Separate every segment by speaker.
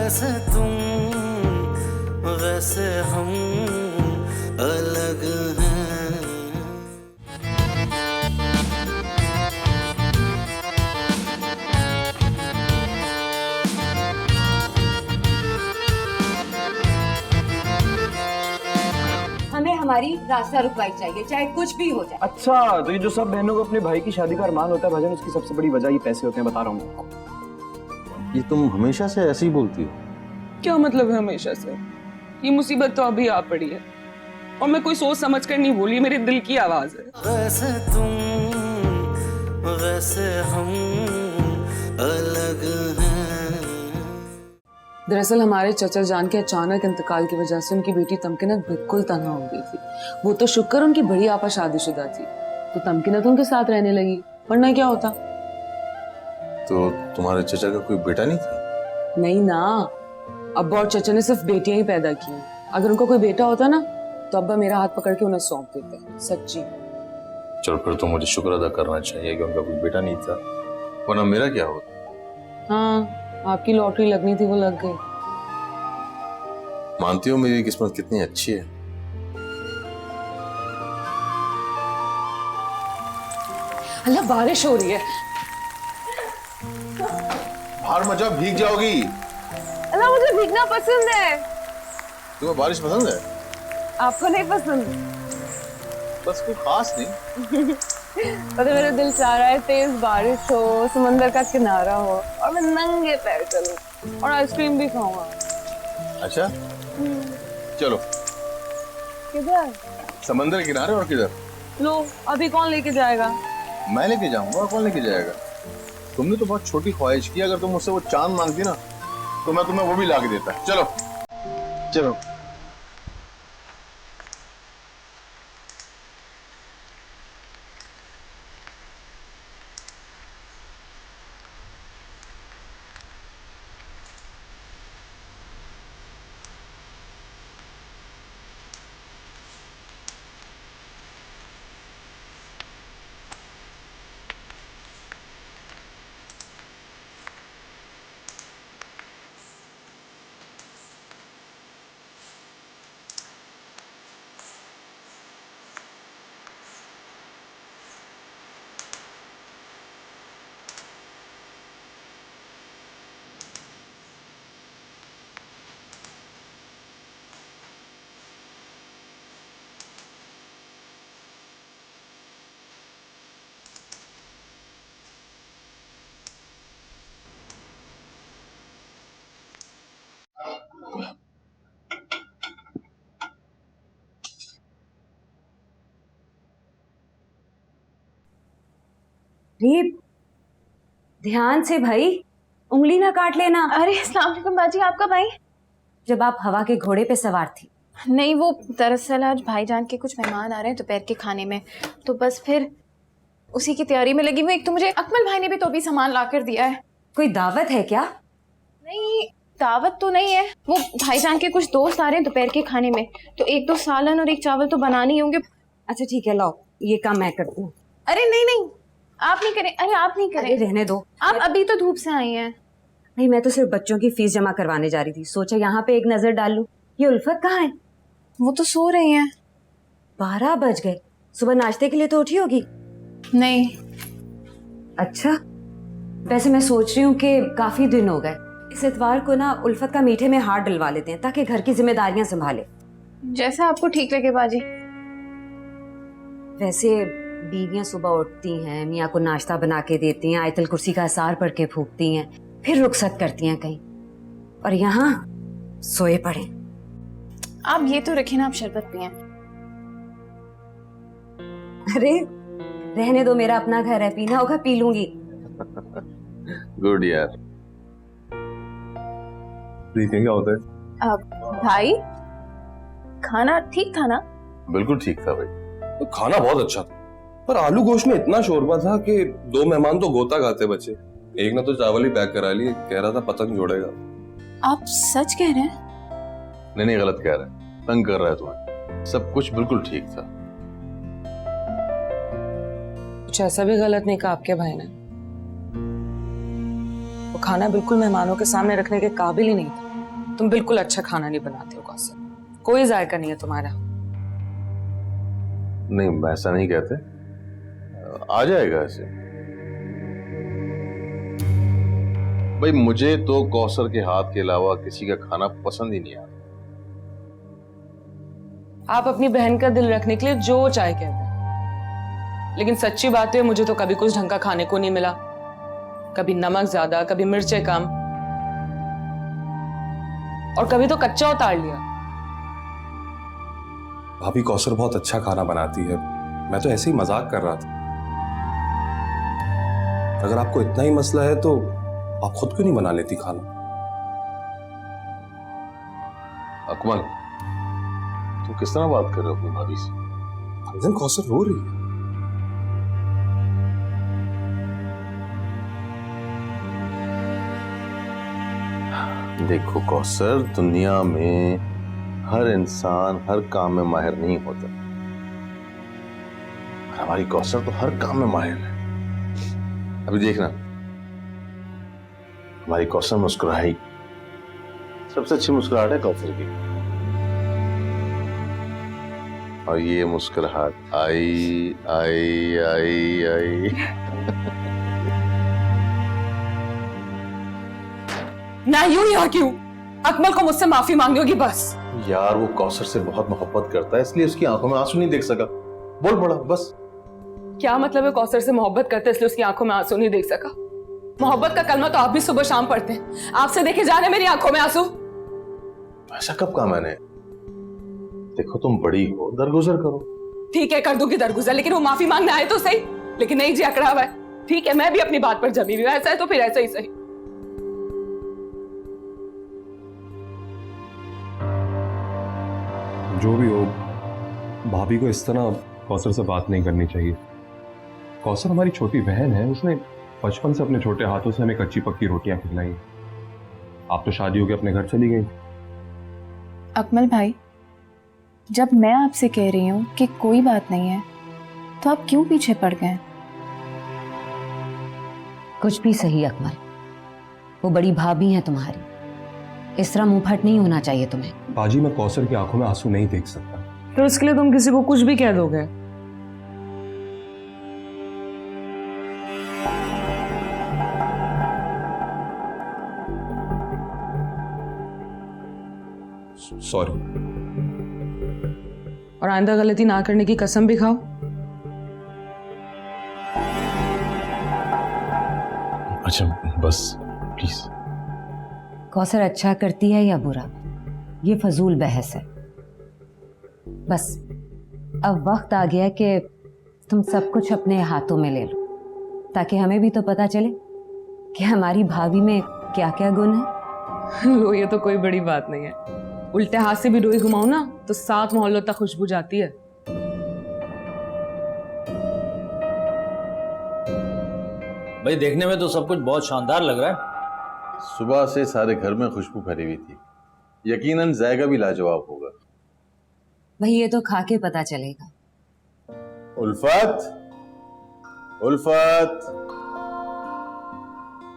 Speaker 1: जैसे तुम वैसे हम अलग हैं।
Speaker 2: हमें हमारी रास्ता रुकवाई चाहिए, चाहे कुछ भी हो जाए।
Speaker 3: अच्छा, तो ये जो सब बहनों को अपने भाई की शादी का अरमान होता है भाईजान, उसकी सबसे बड़ी वजह ये पैसे होते हैं, बता रहा हूँ आपको।
Speaker 4: ये तुम हमेशा से ऐसे ही बोलती हो?
Speaker 5: क्या मतलब है हमेशा से? ये मुसीबत तो अभी आ पड़ी है और मैं कोई सोच समझ कर नहीं बोली, मेरे दिल की आवाज है।
Speaker 1: वैसे तुम वैसे हम अलग हैं।
Speaker 5: दरअसल हमारे चचा जान के अचानक इंतकाल की वजह से उनकी बेटी तमकिनत बिल्कुल तन्हा हो गई थी। वो तो शुक्र उनकी बड़ी आपा शादीशुदा थी, तो तमकिनत उनके साथ रहने लगी, वरना क्या होता।
Speaker 4: तो तुम्हारे चचा का कोई बेटा नहीं था?
Speaker 5: नहीं ना, अब्बा और चचा ने सिर्फ बेटियां ही पैदा की। अगर उनका कोई बेटा होता ना तो अब्बा मेरा हाथ पकड़ के उन्हें सौंप देते, सच्ची।
Speaker 4: चलो फिर तो मुझे शुक्र अदा करना चाहिए कि उनका कोई बेटा नहीं था, वरना मेरा क्या होता।
Speaker 5: हाँ, आपकी लॉटरी लगनी थी, वो लग गई।
Speaker 4: मानती हो मेरी किस्मत कितनी अच्छी है?
Speaker 5: अल्लाह, बारिश हो रही है।
Speaker 4: बाहर मत जाओ, भीग जाओगी।
Speaker 5: अल्लाह, मुझे भीगना पसंद है।
Speaker 4: तुम्हें बारिश पसंद है?
Speaker 5: आपको नहीं पसंद?
Speaker 4: बस कोई खास नहीं।
Speaker 5: पता मेरा दिल चाह रहा है तेज बारिश हो, समंदर का किनारा हो और मैं नंगे पैर चलूं और आइसक्रीम भी खाऊंगा।
Speaker 4: अच्छा, चलो।
Speaker 5: किधर?
Speaker 4: समंदर के किनारे। और किधर?
Speaker 5: लो, अभी कौन लेके जाएगा?
Speaker 4: मैं लेके जाऊंगा, और कौन लेके जाएगा? तुमने तो बहुत छोटी ख्वाहिश की। अगर तुम मुझसे वो चांद मांगती ना तो मैं तुम्हें वो भी ला के देता। चलो चलो।
Speaker 2: ध्यान से भाई, उंगली ना काट लेना।
Speaker 6: अरे अस्सलाम वालेकुम बाजी, आपका भाई?
Speaker 2: जब आप हवा के घोड़े पे सवार थी।
Speaker 6: नहीं, वो दरअसल आज भाईजान के कुछ मेहमान आ रहे हैं दोपहर के खाने में, तो बस फिर उसी की तैयारी में लगी हुई। एक तो मुझे अकमल भाई ने भी तो अभी सामान ला कर दिया है।
Speaker 2: कोई दावत है क्या?
Speaker 6: नहीं, दावत तो नहीं है। वो भाईजान के कुछ दोस्त आ रहे हैं दोपहर के खाने में, तो एक दो सालन और एक चावल तो बनाने ही होंगे।
Speaker 2: अच्छा ठीक है, लाओ ये काम मैं करती हूँ।
Speaker 6: अरे नहीं नहीं, आप नहीं करें। अरे आप नहीं
Speaker 2: अरे
Speaker 6: करें,
Speaker 2: रहने दो।
Speaker 6: आप अभी तो धूप से आई हैं।
Speaker 2: भाई मैं तो सिर्फ बच्चों की फीस जमा करवाने जा रही थी, सोचा यहाँ पे एक नजर डाल लूं। ये उल्फत कहाँ है?
Speaker 6: वो तो सो रही हैं।
Speaker 2: 12 बज गए, सुबह नाश्ते के लिए तो उठी होगी।
Speaker 6: नहीं।
Speaker 2: अच्छा, वैसे मैं सोच रही हूँ कि काफी दिन हो गए, इस इतवार को ना उल्फत का मीठे में हाथ डलवा लेते हैं ताकि घर की जिम्मेदारियां संभाले।
Speaker 6: जैसा आपको ठीक लगे बाजी।
Speaker 2: वैसे बीवियां सुबह उठती हैं, मियाँ को नाश्ता बना के देती हैं, आयतल कुर्सी का असार पढ़ के फूकती हैं, फिर रुखसत करती हैं कहीं, और यहाँ सोए पड़े।
Speaker 6: आप ये तो रखिए ना, आप शरबत पिए।
Speaker 2: अरे रहने दो, मेरा अपना घर है, पीना होगा पी लूंगी।
Speaker 4: गुड यार। क्या होता है?
Speaker 6: भाई, खाना ठीक था ना?
Speaker 4: बिल्कुल ठीक था भाई।
Speaker 3: तो खाना बहुत अच्छा था, पर आलू गोश्त में इतना शोरबा था कि 2 मेहमान तो गोता गाते बचे। एक ने तो चावल ही पैक करा लिए, कह रहा था पतंग जोड़ेगा।
Speaker 6: आप सच कह रहे हैं?
Speaker 4: नहीं, गलत कह रहा है, तंग कर रहा है तुम्हें। सब कुछ बिल्कुल ठीक था।
Speaker 5: कुछ ऐसा भी गलत नहीं कहा आपके भाई ने। वो खाना बिल्कुल मेहमानों के सामने रखने के काबिल ही नहीं था। तुम बिल्कुल अच्छा खाना नहीं बनाते हो कौसर, कोई जायका नहीं है तुम्हारा।
Speaker 4: नहीं ऐसा नहीं कहते, आ जाएगा ऐसे। भाई मुझे तो कौसर के हाथ के अलावा किसी का खाना पसंद ही नहीं आता।
Speaker 5: आप अपनी बहन का दिल रखने के लिए जो चाहे कहते हैं, लेकिन सच्ची बात है मुझे तो कभी कुछ ढंग का खाने को नहीं मिला। कभी नमक ज्यादा, कभी मिर्चें कम, और कभी तो कच्चा उतार लिया।
Speaker 3: भाभी कौसर बहुत अच्छा खाना बनाती है, मैं तो ऐसे ही मजाक कर रहा था। अगर आपको इतना ही मसला है तो आप खुद क्यों नहीं बना लेती खाना?
Speaker 4: अकमल, तुम किस तरह बात कर रहे हो अपनी भाभी से?
Speaker 3: भाईजान कौसर रो रही है।
Speaker 4: देखो कौसर, दुनिया में हर इंसान हर काम में माहिर नहीं होता। हमारी कौसर तो हर काम में माहिर है। अभी देखना, हमारी कौसर मुस्कुराई, सबसे अच्छी मुस्कुराहट है कौसर की। और ये मुस्कुराहट आई आई आई आई
Speaker 5: ना यूं या क्यों? अकमल को मुझसे माफी मांगनी होगी बस।
Speaker 4: यार वो कौसर से बहुत मोहब्बत करता है, इसलिए उसकी आंखों में आंसू नहीं देख सका। बोल पड़ा बस।
Speaker 5: क्या मतलब है कौसर से मोहब्बत करते इसलिए उसकी आंखों में आंसू नहीं देख सका? मोहब्बत का कलमा तो आप भी सुबह शाम पढ़ते हैं, आपसे देखे जा रहे मेरी आंखों में आंसू।
Speaker 4: ऐसा कब कहा मैंने? देखो तुम बड़ी हो, दरगुजर करो।
Speaker 5: ठीक है कर दूंगी दरगुजर, लेकिन वो माफी मांगने आए तो सही। लेकिन नहीं जी, अकड़ा हुआ है। ठीक है मैं भी अपनी बात पर जमी हुई हूं, ऐसा है तो फिर ऐसा ही सही।
Speaker 3: जो भी हो, भाभी को इस तरह कौसर से बात नहीं करनी चाहिए। कौसर हमारी छोटी बहन है, उसने बचपन से अपने छोटे हाथों से हमें कच्ची पक्की रोटियां खिलाई। आप तो शादी होकर अपने घर चली गई।
Speaker 6: अकमल भाई, जब मैं आपसे कह रही हूँ कि कोई बात नहीं है, तो आप क्यों पीछे पड़ गए?
Speaker 2: कुछ भी सही अकमल, वो बड़ी भाभी हैं तुम्हारी, इस तरह मुंह फट नहीं होना चाहिए तुम्हें।
Speaker 3: बाजी, मैं कौसर की आंखों में आंसू नहीं देख सकता।
Speaker 5: तो इसके लिए तुम किसी को कुछ भी कह दोगे?
Speaker 3: सॉरी।
Speaker 5: और आइंदा गलती ना करने की कसम भी खाओ।
Speaker 3: अच्छा बस प्लीज।
Speaker 2: कौसर अच्छा करती है या बुरा, ये फजूल बहस है। बस अब वक्त आ गया कि तुम सब कुछ अपने हाथों में ले लो, ताकि हमें भी तो पता चले कि हमारी भाभी में क्या क्या गुण है।
Speaker 5: लो, ये तो कोई बड़ी बात नहीं है। उल्टे हाथ से भी डोरी घुमाओ ना तो 7 मोहल्लों तक खुशबू जाती है।
Speaker 7: भाई देखने में तो सब कुछ बहुत शानदार लग रहा है।
Speaker 4: सुबह से सारे घर में खुशबू फैली हुई थी, यकीनन जायका भी लाजवाब होगा।
Speaker 2: भाई ये तो खा के पता चलेगा।
Speaker 4: उल्फत, उल्फत,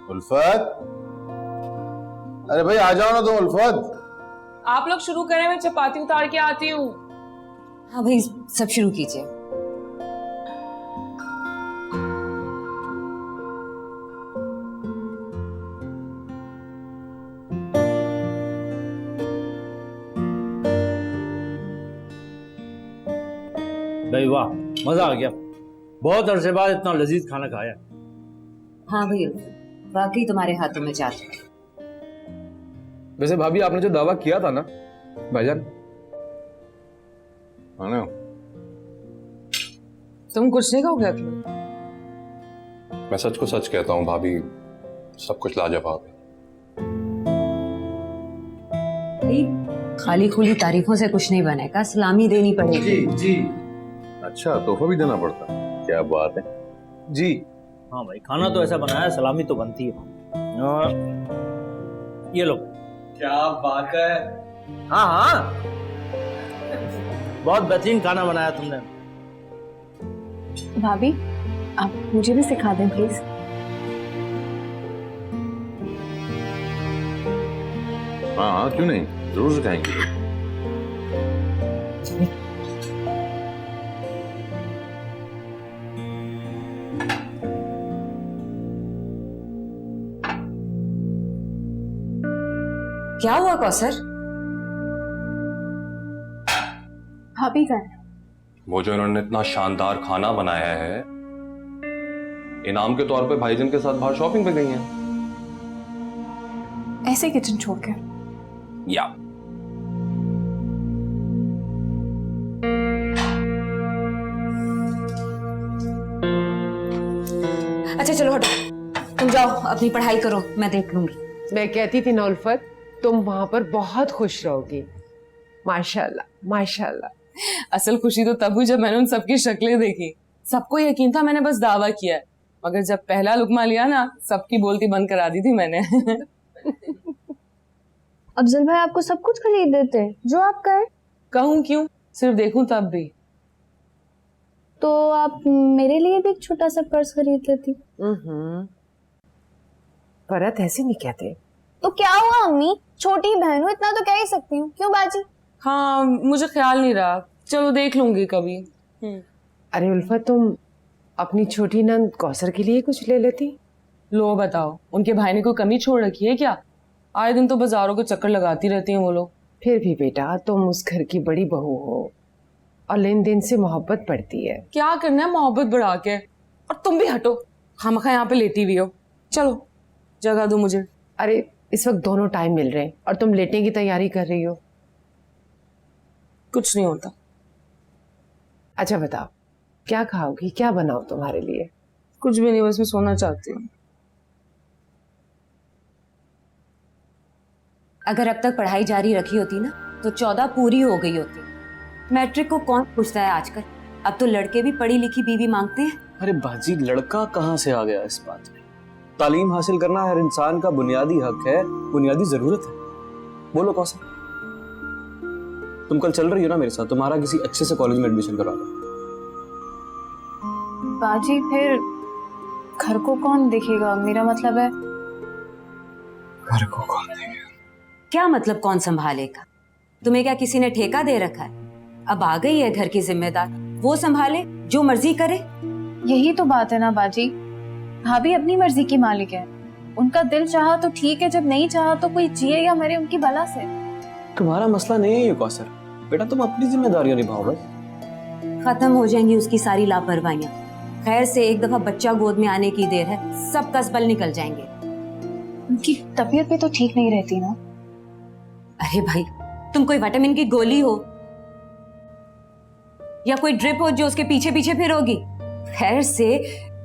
Speaker 4: उल्फत, अरे भाई आ जाओ ना तुम। उल्फत,
Speaker 5: आप लोग शुरू करें, मैं चपाती उतार के आती हूँ।
Speaker 2: हाँ भाई सब शुरू कीजिए।
Speaker 7: भाई वाह, मजा आ गया। बहुत अरसे बाद इतना लजीज खाना खाया।
Speaker 2: हाँ भाई वाकई तुम्हारे हाथों में जादू है।
Speaker 3: वैसे भाभी आपने जो दावा किया था ना भाईजान,
Speaker 4: है
Speaker 5: तुम कुछ नहीं कहोगे?
Speaker 3: मैं सच को सच कहता हूँ भाभी, सब कुछ लाजवाब है।
Speaker 2: भाई खाली खुली तारीफों से कुछ नहीं बनेगा, सलामी देनी पड़ेगी।
Speaker 7: जी
Speaker 4: अच्छा, तोहफा भी देना पड़ता, क्या बात है जी।
Speaker 7: हाँ भाई, खाना तो ऐसा बनाया, सलामी तो बनती है। और ये लो।
Speaker 8: क्या बात है।
Speaker 7: हाँ हाँ, बहुत बेहतरीन खाना बनाया तुमने।
Speaker 6: भाभी, आप मुझे भी सिखा दें प्लीज।
Speaker 4: हाँ हाँ, क्यों नहीं, जरूर सिखाएंगे।
Speaker 2: क्या हुआ कौसर?
Speaker 6: भाभी का है।
Speaker 3: वो जो इन्होंने इतना शानदार खाना बनाया है, इनाम के तौर पे भाईजान के साथ बाहर शॉपिंग पे गई हैं।
Speaker 6: ऐसे किचन छोड़ के।
Speaker 3: या
Speaker 2: अच्छा चलो हटो, तुम जाओ अपनी पढ़ाई करो, मैं देख लूंगी।
Speaker 9: मैं कहती थी ना उल्फत, तुम वहां पर बहुत खुश रहोगी। माशाल्लाह माशाल्लाह।
Speaker 5: असल खुशी तो तब हुई जब मैंने उन सबकी शक्लें देखी। सबको यकीन था मैंने बस दावा किया है, मगर जब पहला लुकमा लिया ना, सबकी बोलती बंद करा दी थी मैंने।
Speaker 10: अफजल भाई आपको सब कुछ खरीद देते हैं जो आप कहें।
Speaker 5: कहूँ क्यों, सिर्फ देखूं तब भी।
Speaker 10: तो आप मेरे लिए भी एक छोटा सा पर्स खरीद लेती।
Speaker 9: फरत ऐसे नहीं कहते।
Speaker 10: तो क्या हुआ अम्मी, छोटी बहन हूँ, इतना तो कह ही सकती हूँ, क्यों बाजी?
Speaker 5: हाँ मुझे ख्याल नहीं रहा, चलो देख लूंगी कभी।
Speaker 9: अरे उल्फत, तुम अपनी छोटी नंद कौसर के लिए कुछ ले लेती।
Speaker 5: लो बताओ, उनके भाई ने कोई कमी छोड़ रखी है क्या? आए दिन तो बाजारों के चक्कर लगाती रहती हैं वो लोग।
Speaker 9: फिर भी बेटा, तुम उस घर की बड़ी बहू हो और लेन देन से मोहब्बत पड़ती है।
Speaker 5: क्या करना है मोहब्बत बढ़ा के? और तुम भी हटो, खामखा यहाँ पे लेटी हुई हो। चलो जगह दो मुझे।
Speaker 9: अरे इस वक्त दोनों टाइम मिल रहे हैं और तुम लेटने की तैयारी कर रही हो।
Speaker 5: कुछ नहीं होता।
Speaker 9: अच्छा बताओ, क्या खाओगी, क्या बनाओ तुम्हारे लिए?
Speaker 5: कुछ भी नहीं, बस मैं सोना चाहती हूँ।
Speaker 2: अगर अब तक पढ़ाई जारी रखी होती ना तो 14 पूरी हो गई होती। मैट्रिक को कौन पूछता है आजकल, अब तो लड़के भी पढ़ी लिखी बीवी मांगते हैं।
Speaker 8: अरे बाजी, लड़का कहाँ से आ गया इस बात में? तालीम हासिल करना हर इंसान का बुनियादी हक है, बुनियादी जरूरत है। बोलो कौसर, तुम कल चल रही हो ना मेरे साथ, तुम्हारा किसी अच्छे से कॉलेज में एडमिशन करवा दो।
Speaker 6: बाजी फिर घर को कौन देखेगा? मेरा मतलब है
Speaker 8: घर को कौन देखेगा?
Speaker 2: क्या मतलब कौन संभालेगा? तुम्हें क्या किसी ने ठेका दे रखा है? अब आ गई है घर की जिम्मेदार, वो संभाले, जो मर्जी करे।
Speaker 6: यही तो बात है ना बाजी, भाभी अपनी मर्जी की मालिक है। उनका दिल चाहा तो ठीक है, जब नहीं चाहा तो कोई जिए या मरे उनकी भला से।
Speaker 8: तुम्हारा मसला नहीं है ये कौसर, बेटा तुम अपनी जिम्मेदारियां निभाओ बस।
Speaker 2: खत्म हो जाएंगी उसकी सारी लापरवाहियां। खैर से एक दफा बच्चा गोद में आने की देर है, सब कसबल निकल जाएंगे।
Speaker 6: उनकी तबीयत भी तो ठीक नहीं रहती ना।
Speaker 2: अरे भाई, तुम कोई विटामिन की गोली हो या कोई ड्रिप हो जो उसके पीछे पीछे फिरोगी? खैर से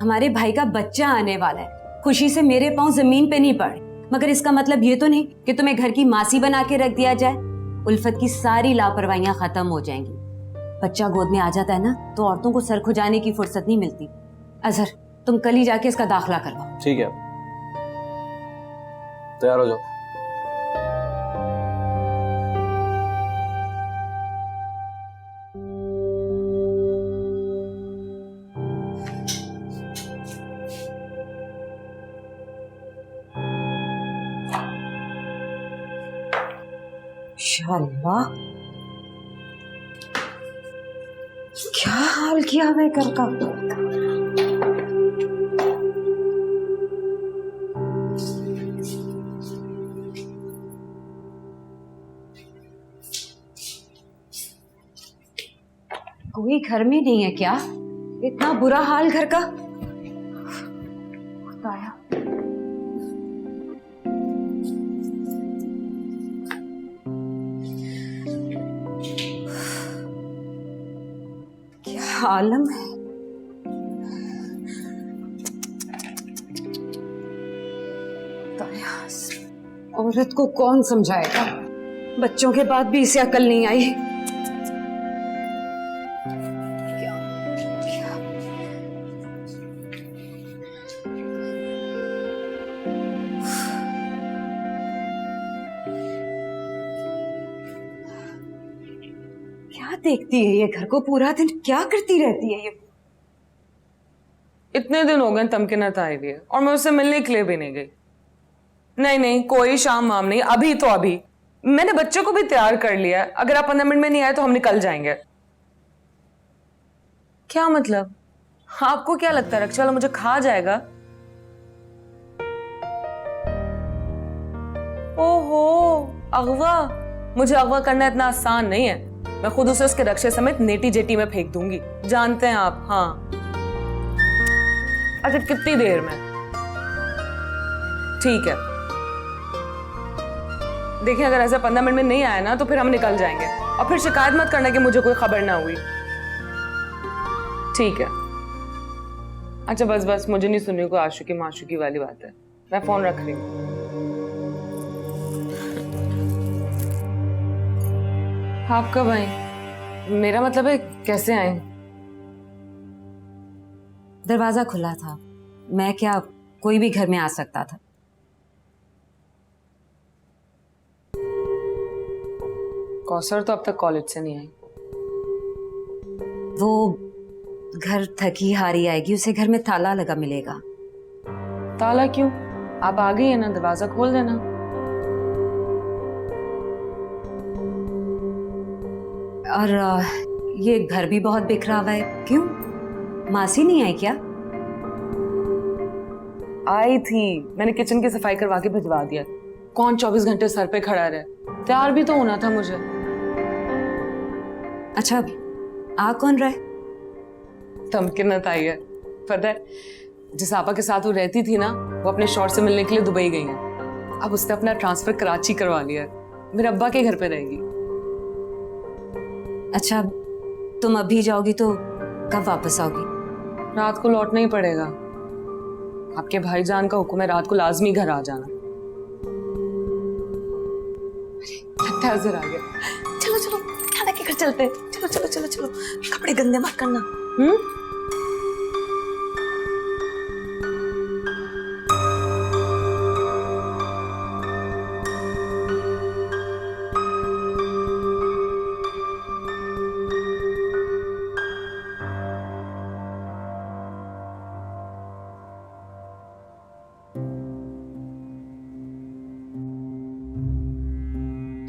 Speaker 2: हमारे भाई का बच्चा आने वाला है, खुशी से मेरे पांव जमीन पे नहीं पड़े, मगर इसका मतलब ये तो नहीं कि तुम्हें घर की मासी बना के रख दिया जाए। उल्फत की सारी लापरवाहियां खत्म हो जाएंगी। बच्चा गोद में आ जाता है ना तो औरतों को सर खुजाने की फुर्सत नहीं मिलती। अजहर, तुम कल ही जाके इसका दाखिला करवाओ।
Speaker 8: ठीक है, तैयार हो जाओ।
Speaker 2: शाल्लाह, क्या हाल किया है घर का। कोई घर में नहीं है क्या? इतना बुरा हाल घर का। खुदाया, क्या आलम है। औरत को कौन समझाएगा? बच्चों के बाद भी इसे अकल नहीं आई। क्या देखती है ये घर को पूरा दिन, क्या करती रहती है ये?
Speaker 5: इतने दिन हो गए तमकिनत आई हुई है और मैं उससे मिलने के लिए भी नहीं गई। नहीं नहीं, कोई शाम वाम नहीं, अभी तो अभी। मैंने बच्चे को भी तैयार कर लिया है, अगर आप 15 मिनट में नहीं आए तो हम निकल जाएंगे। क्या मतलब? आपको क्या लगता है रक्षा वाला मुझे खा जाएगा? ओहो, अगवा। मुझे अगवा करना इतना आसान नहीं है। मैं खुद उसे उसके रक्षे समेत नेटी जेटी में फेंक दूंगी, जानते हैं आप। हाँ, अच्छा कितनी देर में? ठीक है, देखिए अगर ऐसा 15 मिनट में नहीं आया ना तो फिर हम निकल जाएंगे, और फिर शिकायत मत करना कि मुझे कोई खबर ना हुई। ठीक है। अच्छा बस बस, मुझे नहीं सुननी कोई आशुकी माशुकी वाली बात है। मैं फोन रख रही हूँ। आप कब आए? मेरा मतलब है कैसे आए?
Speaker 2: दरवाजा खुला था, मैं क्या कोई भी घर में आ सकता था।
Speaker 5: कौसर तो अब तक कॉलेज से नहीं आई।
Speaker 2: वो घर थकी हारी आएगी, उसे घर में ताला लगा मिलेगा।
Speaker 5: ताला क्यों? आप आ गई है ना, दरवाजा खोल देना।
Speaker 2: और ये घर भी बहुत बिखरा हुआ है। क्यों, मासी नहीं आई क्या?
Speaker 5: आई थी, मैंने किचन की सफाई करवा के भिजवा दिया। कौन 24 घंटे सर पे खड़ा रहे? तैयार भी तो होना था मुझे।
Speaker 2: अच्छा, आ कौन रहा है?
Speaker 5: तमकिनत आई है। पता है, जिस आपा के साथ वो रहती थी ना, वो अपने शौहर से मिलने के लिए दुबई गई है। अब उसने अपना ट्रांसफर कराची करवा लिया है, मेरे अब्बा के घर पे रहेगी।
Speaker 2: अच्छा, तुम अभी जाओगी तो कब वापस आओगी?
Speaker 5: रात को लौटना ही पड़ेगा। आपके भाईजान का हुक्म है रात को लाजमी घर आ जाना। अरे, आ गया। चलो चलो, खाना के घर चलते हैं। चलो चलो चलो चलो, कपड़े गंदे मत करना।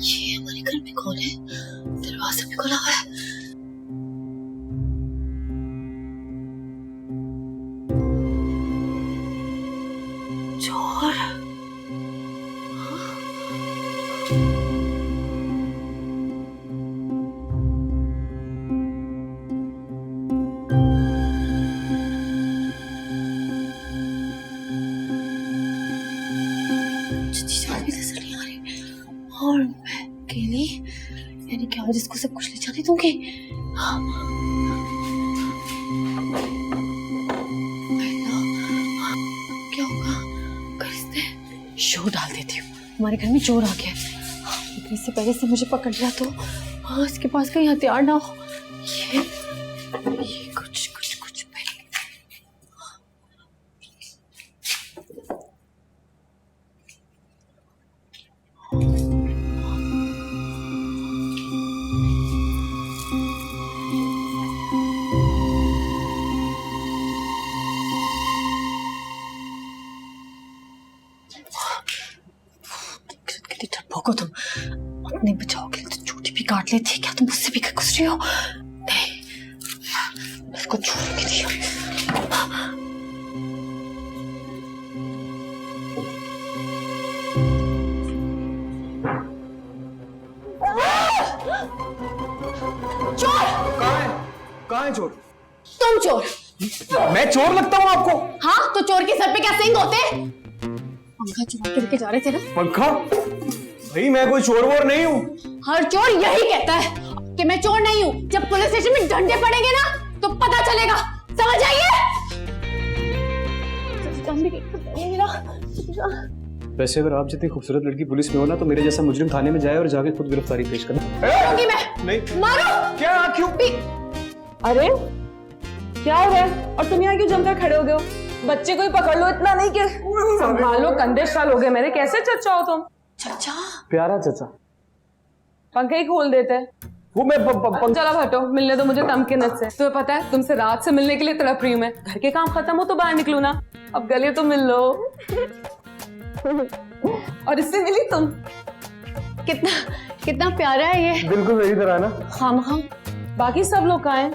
Speaker 10: ये हमारे घर में कौन है? दरवाजा भी खुला हुआ है। चोर। और मैं अकेली, यानी क्या जिसको सब कुछ ले जाने दूंगी? क्या होगा? कर इसने शोर डाल देती हूँ। हमारे घर में चोर आ गया है, लेकिन इससे पहले से मुझे पकड़ लिया तो हाँ, इसके पास कहीं हथियार ना हो। ये कुछ कुछ कुछ भोगो तुम, अपने बचाव के लिए तो चोटी भी काट लेती है, क्या तुम मुझसे भी घुस रही हो? नहीं, इसको छोड़ूंगी नहीं। चोर!
Speaker 8: कहाँ है चोर?
Speaker 10: तुम चोर।
Speaker 8: मैं चोर लगता हूँ आपको?
Speaker 10: हाँ, तो चोर के सर पे क्या सिंग होते? पंखा चुरा के लेके जा रहे थे ना?
Speaker 8: पंखा? भाई मैं कोई चोर वोर नहीं हूँ।
Speaker 10: हर चोर यही कहता है कि मैं चोर नहीं हूँ। जब पुलिस स्टेशन में डंडे पड़ेंगे ना तो पता चलेगा, समझ आइए?
Speaker 8: वैसे अगर आप जितनी खूबसूरत लड़की पुलिस में हो ना, तो मेरे जैसा मुजरिम थाने में जाए और जाके खुद गिरफ्तारी पेश करना।
Speaker 10: मैं
Speaker 8: नहीं।
Speaker 10: मारो।
Speaker 8: क्या? क्यों?
Speaker 5: अरे क्या हो रहा है? और तुम यहाँ क्यों जमकर खड़े हो गए हो? बच्चे को ही पकड़ लो, इतना नहीं कि संभालो। कंधे साल हो गए मेरे। कैसे चचा हो तुम?
Speaker 10: चाचा?
Speaker 8: प्यारा चचा।
Speaker 5: पंखे ही खोल देते हैं।
Speaker 8: वो मैं
Speaker 5: चलो हटो, मिलने दो मुझे तमकिनत से। तुम्हें पता है, तुमसे रात से मिलने के लिए तड़प रही हूँ मैं। घर के काम खत्म हो तो बाहर निकलूं ना, अब गले तो मिल लो। और इससे मिली तुम।
Speaker 10: कितना कितना प्यारा है ये।
Speaker 8: बिल्कुल मेरी तरह ना।
Speaker 10: हम
Speaker 5: बाकी सब लोग कहाँ हैं?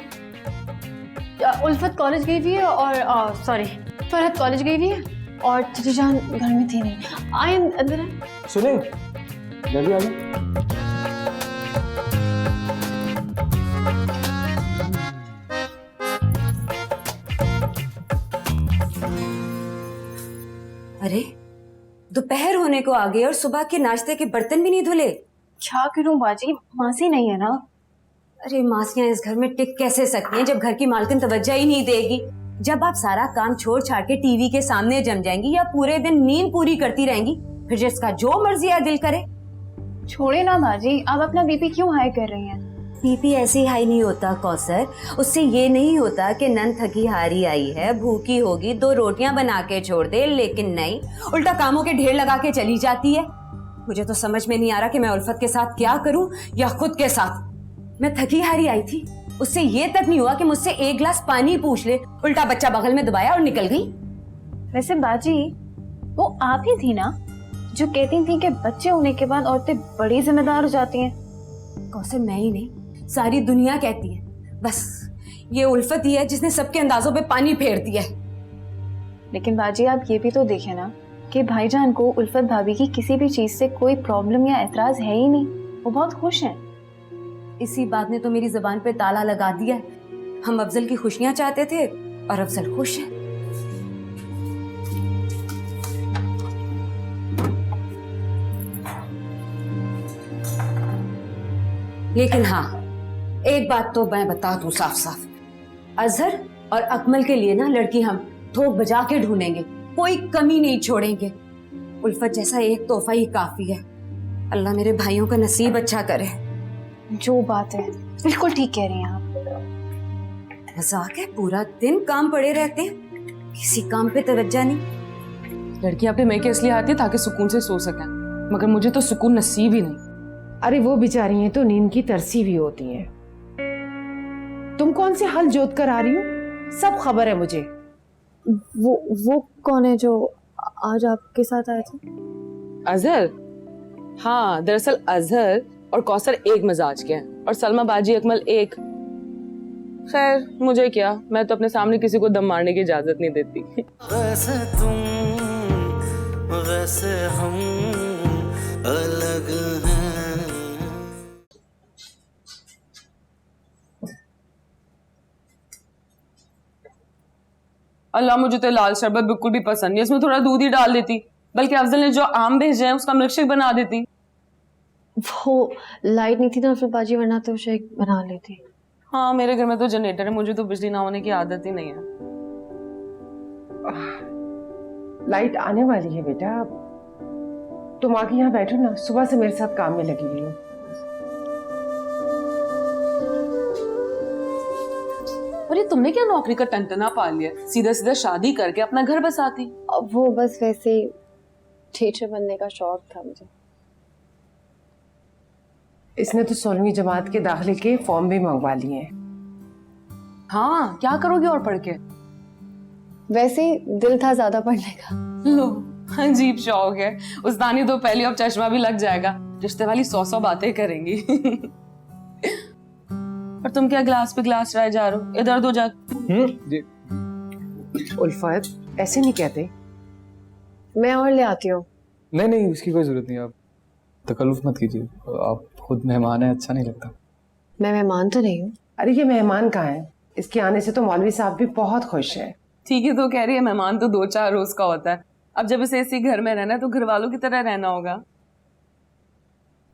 Speaker 10: उल्फत कॉलेज गई हुई है और सॉरी फरहत कॉलेज गई हुई है और चची जान घर में थी नहीं। आए अंदर आए।
Speaker 8: सुने, मैं भी आ गया।
Speaker 2: अरे दोपहर होने को आ गई और सुबह के नाश्ते के बर्तन भी नहीं धुले।
Speaker 6: क्या करूं बाजी, मासी नहीं है ना।
Speaker 2: अरे मासियां इस घर में टिक कैसे सकती हैं जब घर की मालकिन तवज्जो ही नहीं देगी। जब आप सारा काम छोड़ छाड़ के टीवी के सामने जम जाएंगी या पूरे दिन नींद पूरी करती रहेंगी, फिर जिसका जो मर्जी या दिल करे।
Speaker 6: छोड़े ना बाजी, आप अपना बीपी क्यों हाई कर रही हैं?
Speaker 2: बीपी ऐसे ही हाई नहीं होता कौसर। उससे ये नहीं होता कि नन थकी हारी आई है, भूखी होगी, 2 रोटियां बना के छोड़ दे, लेकिन नहीं, उल्टा कामों के ढेर लगा के चली जाती है। मुझे तो समझ में नहीं आ रहा कि मैं उल्फत के साथ क्या करूं या खुद के साथ। मैं थकी हारी आई थी, उससे ये तक नहीं हुआ कि मुझसे 1 गिलास पानी पूछ ले, उल्टा बच्चा बगल में दबाया और निकल गई।
Speaker 6: वैसे बाजी, वो आप ही थी ना जो कहती थी कि बच्चे होने के बाद औरतें बड़ी जिम्मेदार हो जाती हैं।
Speaker 2: कौसर मैं ही नहीं, सारी दुनिया कहती है। बस ये उल्फत ही है जिसने सबके अंदाजों पे पानी फेर दिया है।
Speaker 6: लेकिन बाजी आप ये भी तो देखें ना कि भाईजान को उल्फत भाभी की किसी भी चीज से कोई प्रॉब्लम या एतराज है ही नहीं, वो बहुत खुश हैं।
Speaker 2: इसी बात ने तो मेरी जुबान पे ताला लगा दिया है। हम अफजल की खुशियां चाहते थे और अफजल खुश है। लेकिन हाँ, एक बात तो मैं बता दूं साफ साफ, अजहर और अकमल के लिए ना लड़की हम ठोक बजा के ढूंढेंगे, कोई कमी नहीं छोड़ेंगे। उल्फत जैसा एक तोहफा ही काफी है। अल्लाह मेरे भाइयों का नसीब अच्छा करे।
Speaker 6: जो बात है बिल्कुल ठीक कह रही हैं आप।
Speaker 2: मजाक है, पूरा दिन काम पड़े रहते हैं, किसी काम पे तवज्जो नहीं।
Speaker 5: लड़की अपने मैके इसलिए आती है ताकि सुकून से सो सकें, मगर मुझे तो सुकून नसीब ही नहीं।
Speaker 9: अरे वो बेचारी हैं तो नींद की तरसी भी होती हैं। तुम कौन से हल जोत कर आ रही हो? सब खबर है मुझे।
Speaker 10: वो कौन है जो आज आपके साथ आए थे?
Speaker 5: अजहर? हाँ, दरअसल अजहर और कौसर एक मिजाज के हैं और सलमा बाजी अकमल एक। खैर मुझे क्या, मैं तो अपने सामने किसी को दम मारने की इजाजत नहीं देती।
Speaker 1: वैसे तुम वैसे हम अलग हैं।
Speaker 5: अल्लाह, मुझे तो लाल शरबत बिल्कुल भी पसंद नहीं, इसमें थोड़ा दूध ही डाल देती, बल्कि अफजल ने जो आम भेजे हैं उसका मिल्कशेक बना देती।
Speaker 10: वो लाइट नहीं थी ना फिर बाजी, वरना तो शेक बना लेती।
Speaker 5: हाँ, मेरे घर में तो जनरेटर है, मुझे तो बिजली ना होने की आदत ही नहीं है।
Speaker 9: लाइट आने वाली है बेटा, तुम आके यहाँ बैठो ना, सुबह से मेरे साथ काम में लगी हुई हो।
Speaker 5: अरे तुमने क्या नौकरी का टंटना पा लिया, सीधा सीधा शादी करके अपना घर बसाती।
Speaker 10: अब वो बस वैसे टीचर बनने का शौक था मुझे।
Speaker 9: इसने तो 16वीं जमात के दाखिले के फॉर्म भी मंगवा लिए हैं।
Speaker 5: हाँ, क्या करोगे और पढ़ के?
Speaker 10: वैसे दिल था ज्यादा पढ़ने का।
Speaker 5: लो, अजीब शौक है। उस्तानी तो पहले अब चश्मा भी लग जाएगा, रिश्ते वाली 100 बातें करेंगी। और तुम क्या ग्लास पे ग्लास रह जा रहे हो? इधर दो जा।
Speaker 8: जी।
Speaker 9: उल्फत ऐसे नहीं कहते।
Speaker 10: मैं और ले आती हूँ।
Speaker 8: नहीं, उसकी कोई जरूरत नहीं, आप तकल्लुफ मत कीजिए, आप खुद मेहमान हैं, अच्छा नहीं लगता।
Speaker 10: मैं मेहमान तो नहीं हूँ।
Speaker 9: अरे ये मेहमान कहाँ है? इसके आने से तो मौलवी साहब भी बहुत खुश है।
Speaker 5: ठीक है, तो कह रही है मेहमान तो 2-4 रोज का होता है। अब जब इसे इसी घर में रहना है तो घर वालों की तरह रहना होगा।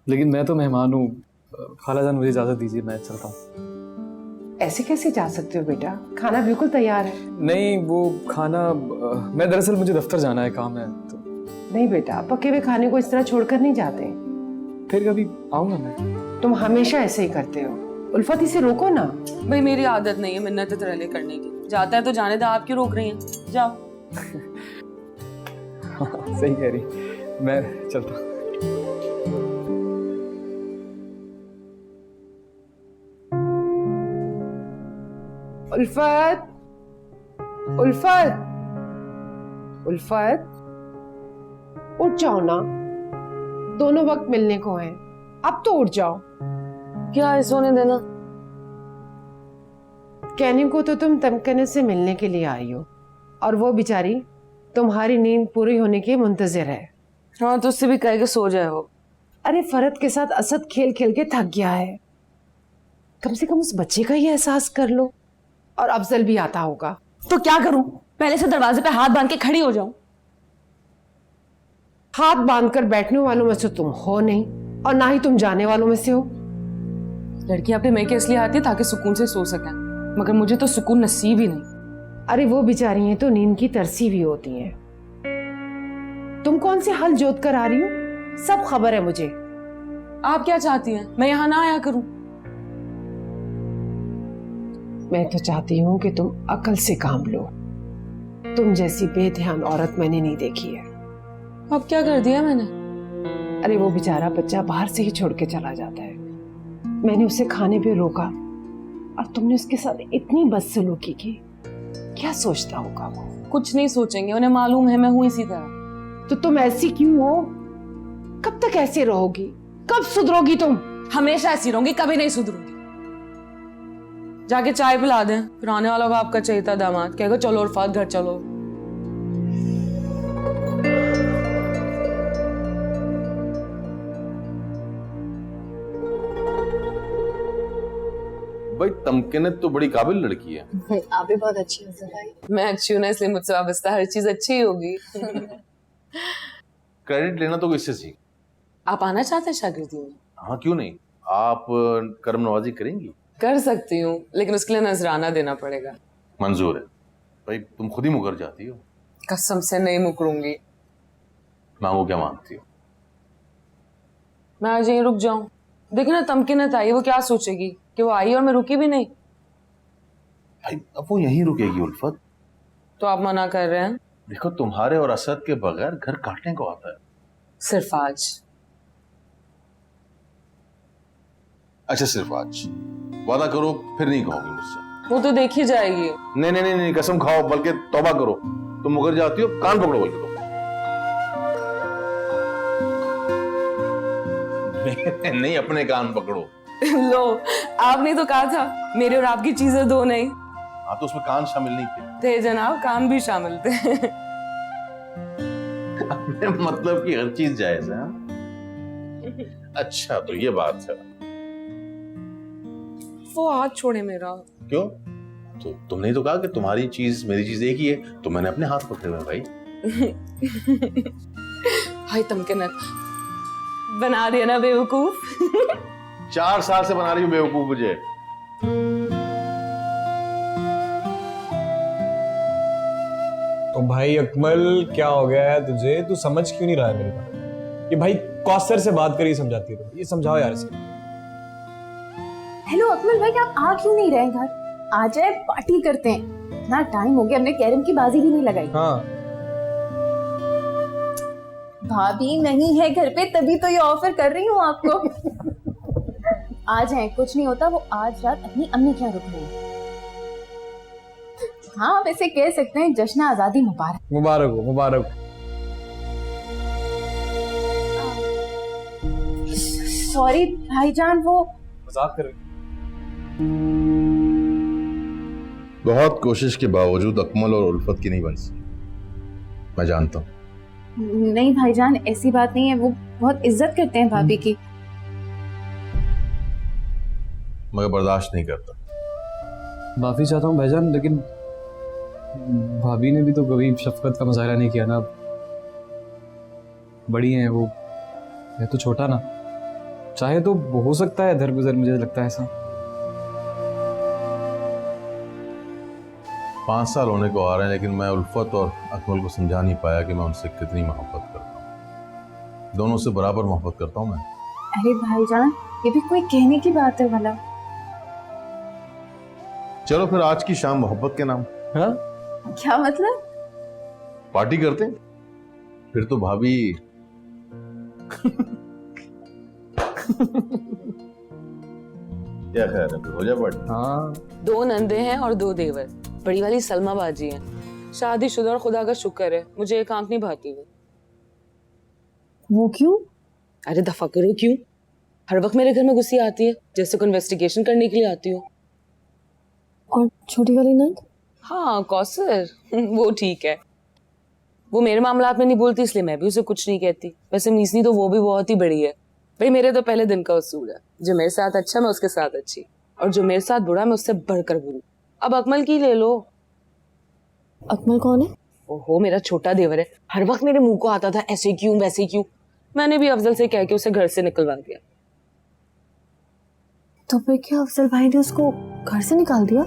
Speaker 8: लेकिन मैं तो मेहमान हूँ, खालाजान मुझे इजाजत दीजिए, मैं चलता हूँ।
Speaker 9: ऐसे कैसे जा सकते हो बेटा? खाना बिल्कुल तैयार है।
Speaker 8: नहीं, वो खाना मैं दरअसल मुझे दफ्तर जाना है, काम है तो।
Speaker 9: नहीं बेटा, पके हुए खाने को इस तरह छोड़कर नहीं जाते।
Speaker 8: फिर कभी आऊंगा मैं।
Speaker 9: तुम हमेशा ऐसे ही करते हो। उल्फत इसे रोको ना।
Speaker 5: भाई मेरी आदत नहीं है मिन्नत तरले करने की, जाता है तो जाने दो, आप क्यों रोक रही हैं? जाओ।
Speaker 8: सही कह रही, मैं चलता हूँ।
Speaker 9: उल्फत, उल्फत, उल्फत, उठ जाओ ना। दोनों वक्त मिलने को हैं। अब तो उठ जाओ।
Speaker 5: क्या है सोने देना?
Speaker 9: कहने को तो तुम तमकने से मिलने के लिए आई हो, और वो बेचारी तुम्हारी नींद पूरी होने की मुंतजिर है।
Speaker 5: हाँ तो उससे भी कह के सो जाए वो।
Speaker 9: अरे फरद के साथ असद खेल खेल के थक गया है, कम से कम उस बच्चे का ही एहसास कर लो। और अफजल भी आता होगा।
Speaker 10: तो क्या करूं? पहले से दरवाजे पे हाथ बांध के खड़ी हो जाऊं?
Speaker 9: हाथ बांधकर बैठने वालों में से तुम हो नहीं, और ना ही तुम जाने वालों में से हो।
Speaker 5: लड़कियां अपने मैके इसलिए आती है ताकि सुकून से सो सकें, मगर मुझे तो सुकून नसीब ही नहीं।
Speaker 9: अरे वो बेचारियां तो नींद की तरसी भी होती हैं। तुम कौन से हल जोत कर आ रही हो, सब खबर है मुझे।
Speaker 5: आप क्या चाहती हैं? मैं यहाँ ना आया करूं?
Speaker 9: मैं तो चाहती हूँ कि तुम अकल से काम लो। तुम जैसी बेध्यान औरत मैंने नहीं देखी है।
Speaker 5: अब क्या कर दिया मैंने?
Speaker 9: अरे वो बेचारा बच्चा बाहर से ही छोड़ के चला जाता है, मैंने उसे खाने पे रोका और तुमने उसके साथ इतनी बदसलूकी की। क्या सोचता होगा वो?
Speaker 5: कुछ नहीं सोचेंगे, उन्हें मालूम है मैं हूं इसी तरह।
Speaker 9: तो तुम ऐसी क्यों हो? कब तक ऐसे रहोगी? कब सुधरोगी तुम?
Speaker 5: हमेशा ऐसी रहूंगी, कभी नहीं सुधरूंगी। जाके चाय पिला दें, फिर आने वाला होगा आपका चहेता दामाद, कहेगा चलो उर्फात घर चलो।
Speaker 4: भाई तमकिनत तो बड़ी काबिल लड़की है।
Speaker 10: आप भी बहुत अच्छी हो भाई।
Speaker 5: मैं अच्छी हूं ना, इसलिए मुझसे वाबस्ता हर चीज अच्छी ही होगी।
Speaker 4: क्रेडिट लेना तो इससे सीख।
Speaker 5: आप आना चाहते हैं शागिर्दी में?
Speaker 4: हाँ क्यों नहीं, आप कर्म नवाजी करेंगी?
Speaker 5: कर सकती हूँ, लेकिन उसके लिए नजराना देना पड़ेगा।
Speaker 4: मंजूर है। भाई तुम खुद ही मुकर जाती हो।
Speaker 5: कसम से नहीं मुकरूंगी।
Speaker 4: मांगो क्या मांगती हो?
Speaker 5: मैं आज यहीं रुक जाऊं? देखो ना तमकिनत आई, वो क्या सोचेगी कि वो आई और मैं रुकी भी नहीं।
Speaker 4: भाई अब वो यहीं रुकेगी उल्फत।
Speaker 5: तो आप मना कर रहे हैं?
Speaker 4: देखो तुम्हारे और असद के बगैर घर काटने को आता है।
Speaker 5: सिर्फ आज?
Speaker 4: अच्छा सिर्फ आज? वादा करो फिर नहीं कहोगी मुझसे।
Speaker 5: वो तो देखी जाएगी।
Speaker 4: नहीं नहीं नहीं नहीं, कसम खाओ, बल्कि तौबा करो। तुम मुकर जाती हो, कान पकड़ो बल्कि तुम। नहीं अपने कान पकड़ो।
Speaker 5: लो, आपने तो कहा था मेरे और आपकी चीजें दो नहीं।
Speaker 4: हाँ तो उसमें कान शामिल नहीं
Speaker 5: थे जनाब, काम भी शामिल थे।
Speaker 4: थे। मतलब कि हर चीज जायज है। अच्छा तो ये बात है।
Speaker 5: वो हाथ छोड़े मेरा।
Speaker 4: क्यों? तो तुमने ही तो कहा कि तुम्हारी चीज मेरी चीज एक ही है, तो मैंने अपने हाथ पकड़े हुए भाई।
Speaker 5: हाय तमकिनत, बना दिया ना बेवकूफ।
Speaker 4: 4 साल से बना रही हूँ बेवकूफ मुझे।
Speaker 11: तो भाई अकमल क्या हो गया है तुझे? तू समझ क्यों नहीं रहा है मेरी बात? ये भाई कौसर से बात करी समझाती है तो ये समझाओ यार इसे।
Speaker 6: हेलो अकमल भाई, आप आ क्यों नहीं रहे घर? आ जाए, पार्टी करते हैं। इतना टाइम हो गया, हमने कैरम की बाजी भी नहीं लगाई।
Speaker 11: हाँ
Speaker 6: भाभी नहीं है घर पे, तभी तो ये ऑफर कर रही हूँ आपको। आ जाए, कुछ नहीं होता। वो आज रात अपनी अम्मी क्या रुक रही है। हाँ वैसे कह सकते हैं जश्न आजादी मुबारक।
Speaker 11: मुबारक हो, मुबारक हो।
Speaker 6: सॉरी भाईजान, वो
Speaker 11: मजाक कर रहे।
Speaker 4: बहुत कोशिश के बावजूद अकमल और उल्फत की नहीं बन सकी, मैं जानता हूँ।
Speaker 6: नहीं भाईजान, ऐसी बात नहीं है। वो बहुत इज्जत करते हैं भाभी की।
Speaker 4: मगर बर्दाश्त नहीं करता।
Speaker 8: माफी चाहता हूँ भाईजान, लेकिन भाभी ने भी तो कभी शफकत का मुजाहरा नहीं किया ना। बड़ी हैं वो, मैं तो छोटा ना। चाहे तो हो सकता है दर गुजर, मुझे लगता है ऐसा।
Speaker 4: 5 साल होने को आ रहे हैं, लेकिन मैं उल्फत और अकमल को समझा नहीं पाया कि मैं उनसे कितनी मोहब्बत करता हूँ। दोनों से बराबर मोहब्बत करता हूँ मैं।
Speaker 6: अरे भाईजान, ये भी कोई कहने की बात है भला?
Speaker 4: चलो फिर आज की शाम मोहब्बत के नाम।
Speaker 8: हाँ
Speaker 6: क्या मतलब?
Speaker 4: पार्टी करते हैं फिर तो भाभी। क्या ख्याल है, हो जाए पार्टी?
Speaker 8: हाँ
Speaker 5: 2 नंदे हैं और 2 देवर। बड़ी वाली सलमा बाजी है, शादीशुदा, और खुदा का शुक्र है मुझे एक आंख नहीं भाती हुई।
Speaker 6: वो क्यों?
Speaker 5: अरे दफा करो, क्यों हर वक्त मेरे घर में गुस्सी आती है, जैसे को इन्वेस्टिगेशन करने के लिए आती हो।
Speaker 10: और छोटी वाली नंद?
Speaker 5: हाँ कौसर, वो ठीक है, वो मेरे मामलात में नहीं बोलती, इसलिए मैं भी उसे कुछ नहीं कहती। वैसे मीसनी तो वो भी बहुत ही बड़ी है भाई, मेरे तो पहले दिन का उसूल है, जो मेरे साथ अच्छा मैं उसके साथ अच्छी, और जो मेरे साथ बुरा मैं उससे बढ़कर बुरी। अब अकमल की ले लो।
Speaker 10: अकमल कौन है?
Speaker 5: ओहो, मेरा छोटा देवर है, हर वक्त मेरे मुंह को आता था ऐसे क्यों वैसे क्यों। मैंने भी अफजल से कह के उसे घर से निकलवा दिया।
Speaker 10: तो फिर क्या अफजल भाई ने उसको घर से निकाल दिया?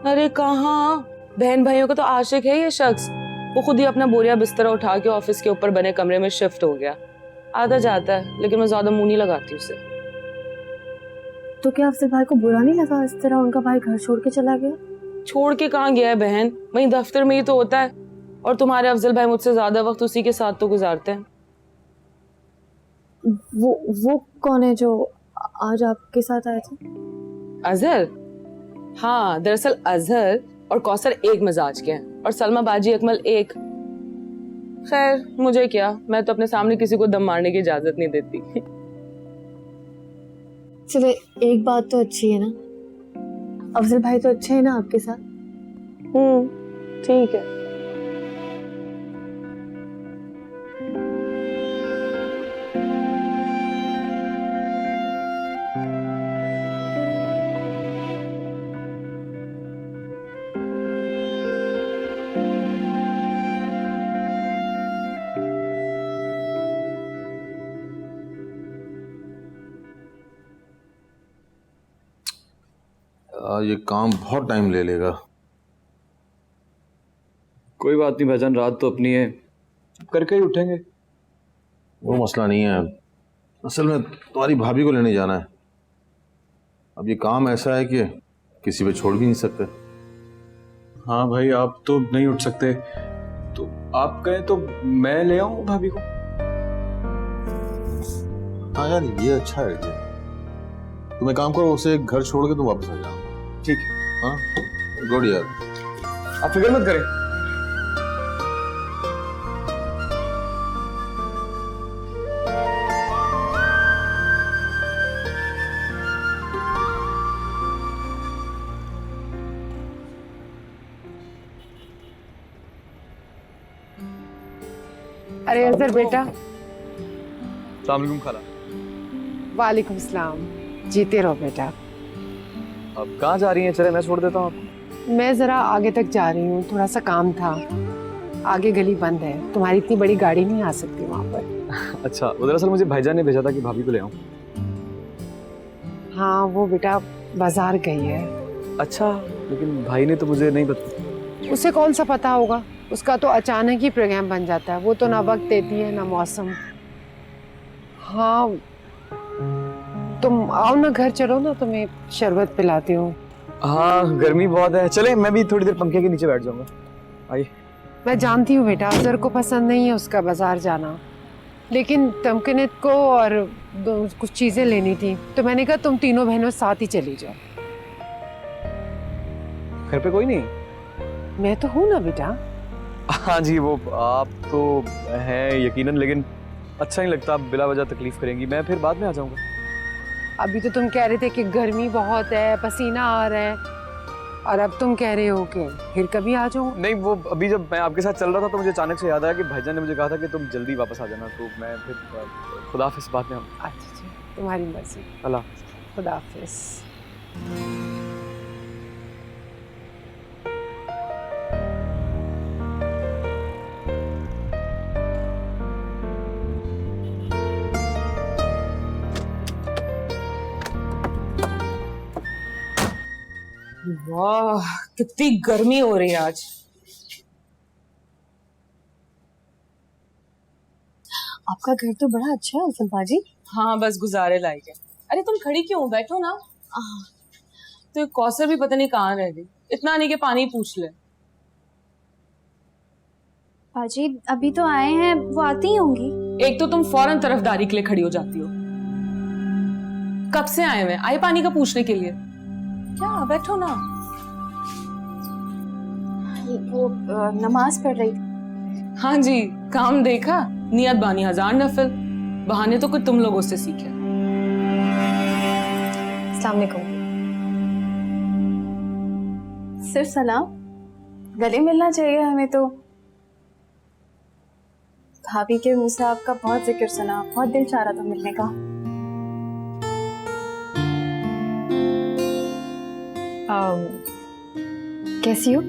Speaker 5: अरे कहाँ, बहन भाइयों का तो आशिक है ये शख्स। वो खुद ही अपना बोरिया बिस्तरा उठा के ऑफिस के ऊपर बने कमरे में शिफ्ट हो गया। आता जाता है, लेकिन मैं ज्यादा मुंह नहीं लगाती उसे।
Speaker 10: तो क्या अफजल भाई को बुरा नहीं लगा इस तरह उनका भाई घर छोड़ के चला गया?
Speaker 5: छोड़ के कहाँ गया है बहन, वहीं दफ्तर में ही तो होता है। और तुम्हारे अफजल भाई मुझसे ज्यादा वक्त उसी के साथ तो गुजारते हैं।
Speaker 10: वो कौन है जो आज आपके साथ आए थे?
Speaker 5: अजहर? हाँ, दरअसल अजहर और कौसर एक मिजाज के हैं, और सलमा बाजी अकमल एक। खैर मुझे क्या, मैं तो अपने सामने किसी को दम मारने की इजाजत नहीं देती।
Speaker 10: चले, एक बात तो अच्छी है ना, अफजल भाई तो अच्छे है ना आपके साथ?
Speaker 5: ठीक है।
Speaker 4: ये काम बहुत टाइम ले लेगा।
Speaker 8: कोई बात नहीं भाईजान, रात तो अपनी है, करके ही उठेंगे।
Speaker 4: वो मसला नहीं है, असल में तुम्हारी भाभी को लेने जाना है। अब ये काम ऐसा है कि किसी पे छोड़ भी नहीं सकते।
Speaker 8: हाँ भाई, आप तो नहीं उठ सकते, तो आप कहें तो मैं ले आऊं भाभी को।
Speaker 4: हाँ यार, ये अच्छा आइडिया। तुम एक काम करो, उसे घर छोड़ के तुम वापस आ जाओ।
Speaker 8: ठीक है।
Speaker 4: हाँ गुड यार,
Speaker 8: आप फिक्र मत करें।
Speaker 9: अरे अजहर बेटा।
Speaker 8: अस्सलाम वालेकुम खाला।
Speaker 9: वालेकुम सलाम, जीते रहो बेटा।
Speaker 8: अब कहाँ जा रही हैं? चले मैं छोड़ देता हूँ आपको।
Speaker 9: मैं जरा आगे तक जा रही हूँ, थोड़ा सा काम था, आगे गली बंद है, तुम्हारी इतनी बड़ी गाड़ी नहीं आ सकती वहाँ पर।
Speaker 8: अच्छा, वो दरअसल मुझे भाईजान ने भेजा था कि भाभी को ले आऊं।
Speaker 9: हाँ वो बेटा बाजार गई है।
Speaker 8: अच्छा, लेकिन भाई ने तो मुझे नहीं बताया।
Speaker 9: उसे कौन सा पता होगा, उसका तो अचानक ही प्रोग्राम बन जाता है, वो तो ना वक्त देती है ना मौसम। हाँ तुम आओ ना, घर चलो ना, तुम्हें शरबत पिलाती हूँ।
Speaker 8: हाँ गर्मी बहुत है, चले मैं भी थोड़ी देर पंखे के नीचे बैठ जाऊंगा। आइए।
Speaker 9: मैं जानती हूँ बेटा, अजहर को पसंद नहीं है उसका बाजार जाना, लेकिन तमकिनत को और कुछ चीजें लेनी थी, तो मैंने कहा तुम तीनों बहनों साथ ही चली जाओ।
Speaker 8: घर पे कोई नहीं?
Speaker 9: मैं तो हूँ ना बेटा।
Speaker 8: हाँ जी, वो आप तो हैं यकीनन, लेकिन अच्छा नहीं लगता आप बिला वजह तकलीफ करेंगी। मैं फिर बाद में आ जाऊंगा।
Speaker 9: अभी तो तुम कह रहे थे कि गर्मी बहुत है, पसीना आ रहा है, और अब तुम कह रहे हो कि फिर कभी आ जाऊँ।
Speaker 8: नहीं, वो अभी जब मैं आपके साथ चल रहा था तो मुझे अचानक से याद आया कि भाईजान ने मुझे कहा था कि तुम जल्दी वापस आ जाना, तो मैं फिर खुदा हाफिज़ बाद में।
Speaker 9: अच्छा तुम्हारी मर्जी।
Speaker 8: अल्लाह
Speaker 9: खुदा हाफिज़।
Speaker 5: वाह कितनी गर्मी हो रही है आज।
Speaker 10: आपका घर तो बड़ा अच्छा है अफजल बाजी।
Speaker 5: हाँ बस गुजारे लायक है। अरे तुम खड़ी क्यों हो, बैठो ना। तो कौसर भी पता नहीं कहाँ रह गई, इतना नहीं कि पानी पूछ ले।
Speaker 6: बाजी अभी तो आए हैं, वो आती ही होंगी।
Speaker 5: एक तो तुम फौरन तरफदारी के लिए खड़ी हो जाती हो। कब से आए हुए, आए पानी का पूछने के लिए? क्या बैठो ना।
Speaker 6: वो नमाज पढ़ रही थी।
Speaker 5: हाँ जी, काम देखा, नियत बानी हजार नफल। बहाने तो कुछ तुम लोगों से सीखे।
Speaker 6: अस्सलाम वालेकुम। सिर्फ सलाम, गले मिलना चाहिए हमें तो। भाभी के मुंह से आपका बहुत जिक्र सुना, बहुत दिल चाह रहा था मिलने का।
Speaker 10: कैसी हो?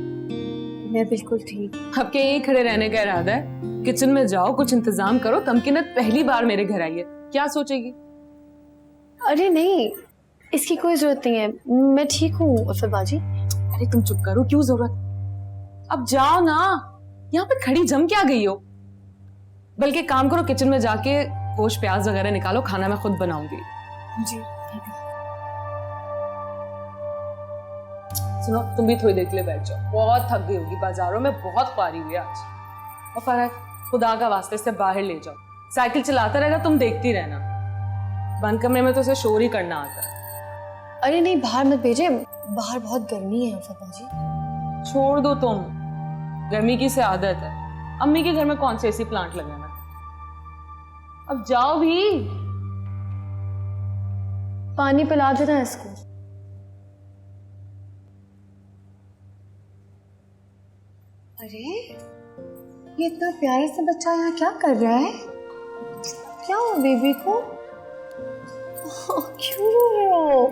Speaker 6: मैं बिल्कुल ठीक।
Speaker 5: आपके यहीं खड़े रहने का इरादा है? किचन में जाओ, कुछ इंतजाम करो। तमकीनत पहली बार मेरे घर आई है, क्या सोचेगी?
Speaker 10: अरे नहीं, इसकी कोई जरूरत नहीं है, मैं ठीक हूँ उफर बाजी।
Speaker 5: अरे तुम चुप करो, क्यों जरूरत? अब जाओ ना, यहाँ पे खड़ी जम क्या गई हो? बल्कि काम करो, किचन में जाके गोश्त प्याज वगैरह निकालो, खाना मैं खुद बनाऊंगी।
Speaker 6: जी
Speaker 5: सुनो, तुम भी थोड़ी देर के लिए बैठ जाओ, बहुत थक गई होगी, बाजारों में बहुत ख्वारी हुई आज। और फरक, खुदा का वास्ते से बाहर ले जाओ, साइकिल चलाता रहेगा, तुम देखती रहना। बंद कमरे में तो उसे शोर ही करना आता है।
Speaker 10: अरे नहीं, बाहर मत भेजे, बाहर बहुत गर्मी है उफर बाजी।
Speaker 5: छोड़ दो तुम, गर्मी की से आदत है। अम्मी के घर में कौन से एसी प्लांट लगाना? अब जाओ भी।
Speaker 10: पानी पिला देना इसको। अरे ये इतना प्यारा सा बच्चा यहाँ क्या कर रहा है? क्या हुआ बेबी को? क्यों रो रहे हो?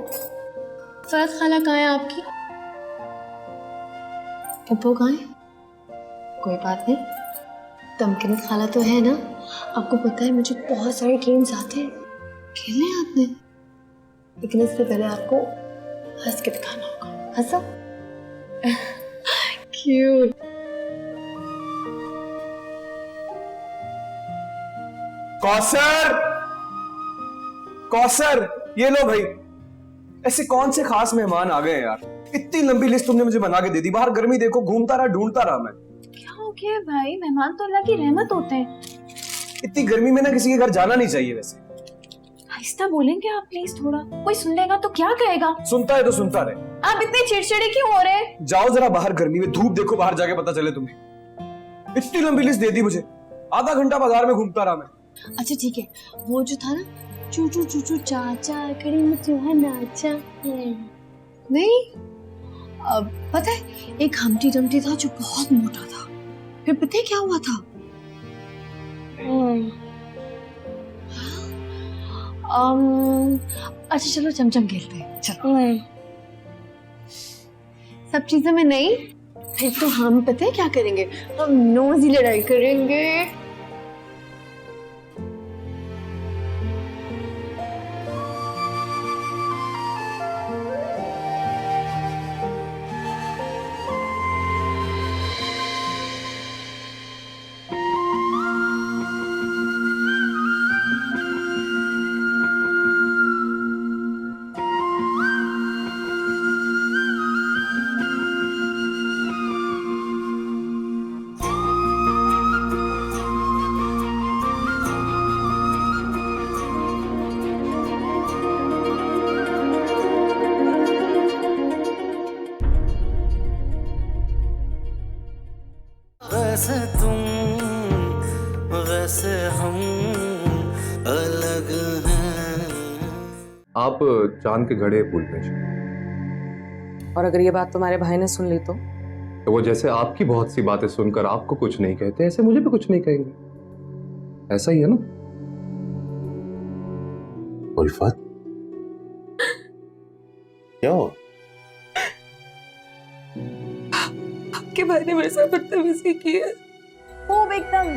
Speaker 10: फरत खाला कहाँ है आपकी? पप्पू कहाँ है? कोई बात नहीं, तमकीनत खाला तो है ना। आपको पता है मुझे बहुत सारे ड्रीम्स आते हैं, खेलने हैं आपने, लेकिन इससे पहले आपको हंस के दिखाना होगा। हंसो। क्यूट।
Speaker 11: कौसर, कौसर, ये लो भाई। ऐसे कौन से खास मेहमान आ गए यार? इतनी लंबी लिस्ट तुमने मुझे बना के दे दी। बाहर गर्मी देखो, घूमता रहा, ढूंढता रहा मैं।
Speaker 6: क्या हो गया भाई? मेहमान तो अल्लाह की रहमत होते हैं।
Speaker 11: इतनी गर्मी में ना किसी के घर जाना नहीं चाहिए। वैसे
Speaker 6: आहिस्ता बोलेंगे आप प्लीज? थोड़ा कोई सुन लेगा तो क्या कहेगा?
Speaker 11: सुनता है तो सुनता रहे।
Speaker 6: आप इतने चिड़चिड़े क्यों हो रहे?
Speaker 11: जाओ जरा बाहर, गर्मी में धूप देखो, बाहर जाके पता चले तुम्हें। इतनी लंबी लिस्ट दे दी मुझे, आधा घंटा बाजार में घूमता रहा मैं।
Speaker 10: अच्छा ठीक है, वो जो था ना, चूचू चूचू चाचा कड़ी में चूहा नाचा, नहीं अब पता है, एक हमटी डमटी था जो बहुत मोटा था। फिर पता है क्या हुआ था? अच्छा चलो चमचम खेलते हैं, चलो। सब चीजें में नहीं, फिर तो हम पता है क्या करेंगे, हम नोज ही लड़ाई करेंगे।
Speaker 1: वैसे तुम वैसे हम अलग हैं।
Speaker 3: आप चांद के घड़े फूल पेश।
Speaker 5: और अगर ये बात तुम्हारे भाई ने सुन ली तो
Speaker 3: वो जैसे आपकी बहुत सी बातें सुनकर आपको कुछ नहीं कहते, ऐसे मुझे भी कुछ नहीं कहेंगे। ऐसा ही है ना उल्फत? क्या हो?
Speaker 5: आपके भाई ने मेरे साथ बदतमीजी की है।
Speaker 6: खूब एकदम